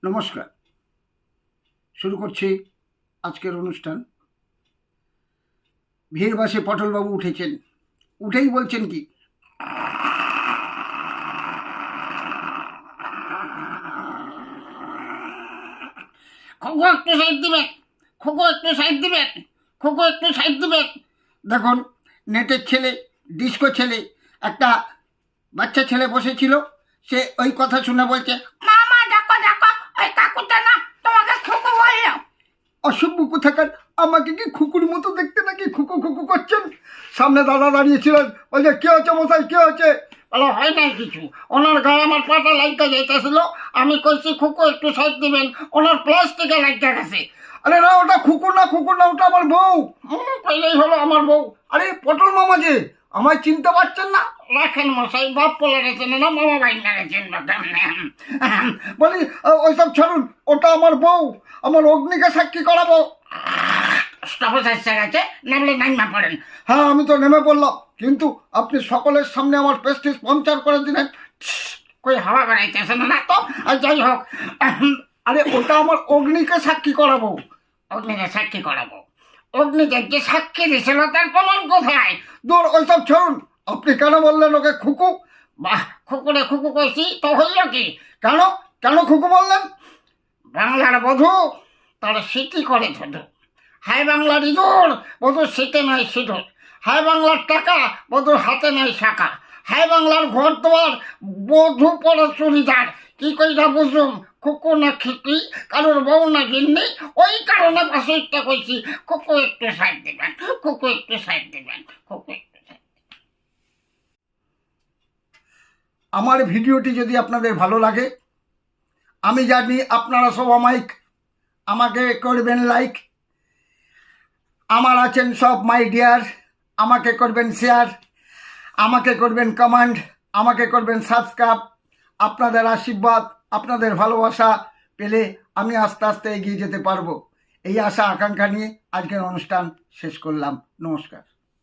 নমস্কার। শুরু করছি আজকের অনুষ্ঠান। ভিড় বাসে পটলবাবু উঠেছেন, উঠেই বলছেন কি, খোকো একটু সাইড দিবেন, খোকো একটু সাইড দিবেন, খোকো একটু সাইড দিবেন। দেখুন, নেটের ছেলে, ডিস্কো ছেলে, একটা বাচ্চা ছেলে বসেছিল, সে ওই কথা শুনে বলছে, মামা দেখো দেখো, ওই কাকুটা না তোমাকে খোকো বললো। অসভ্য কোথাকার, আমাকে কি খুকুর মতো দেখতে নাকি খুকু খুকু করছেন? সামনে দাদা দাঁড়িয়েছিলেন, বলছে কি হচ্ছে মশাই, কি হচ্ছে? বলো হয় নাই কিছু, ওনার গায়ে আমার পাটা লাইটটা যেতেছিল, আমি কইছি খুকু একটু সাইড দিবেন, ওনার প্লাস্টিকে লাইটটা গেছে। আরে না, ওটা খুকুর না, খুকুর না, ওটা আমার বউ। কইলেই হলো আমার বউ। আরে পটল মামা যে, আমায় চিনতে পারছেন না? রাখেন মশাই, বাপ পোলা গেছেন না, মামা ভাই না গেছেন। বলি ওইসব ছাড়ুন, ওটা আমার বউ, আমার অগ্নিকে সাক্ষী করাবো। স্টপেজ এসে গেছে, নামলে নাইমা পড়েন। হ্যাঁ, আমি তো নেমে পড়লাম, কিন্তু আপনি সকলের সামনে আমার প্রেস্টিজ পাংচার করে দিলেন। কই হাওয়া বেড়াইতেছে না তো, আর যাই হোক। আরে ওটা আমার অগ্নিকে সাক্ষী করাবো। অগ্নিকে সাক্ষী করাবো? অগ্নিকে যে সাক্ষী দিয়েছিল তার প্রমাণ কোথায়? দূর, ওইসব ছাড়ুন। আপনি কেন বললেন ওকে খুকু? বাহ, খুকুরে খুকু কইছি তো হইল কি? কেন কেন খুকু বললেন? বাংলার বধূ তার স্মৃতি করে ধুধু। হায় বাংলার ইঁদুর, বধুর শীতে নাই সিঁদুর। হায় বাংলার টাকা, বধুর হাতে নাই শাখা। হায় বাংলার ঘর দোয়ার, বধূ পরে চুড়িদার। কি কইরা বুঝুম খুকু না খিকি, কারোর বউ না গিন্নি? ওই কারণে পাশেরটা কইছি খুকু একটু সাইড দিবেন, খুকু একটু সাইড দিবেন, খুকু একটু সাইড। আমার ভিডিওটি যদি আপনাদের ভালো লাগে, আমি জানি আপনারা সব আমাকে করবেন লাইক। আমার আছেন সব মাই ডিয়ার, আমাকে করবেন শেয়ার, আমাকে করবেন কমেন্ট, আমাকে করবেন সাবস্ক্রাইব। আপনাদের আশীর্বাদ, আপনাদের ভালোবাসা পেলে আমি আস্তে আস্তে এগিয়ে যেতে পারবো। এই আশা আকাঙ্ক্ষা নিয়ে আজকের অনুষ্ঠান শেষ করলাম। নমস্কার।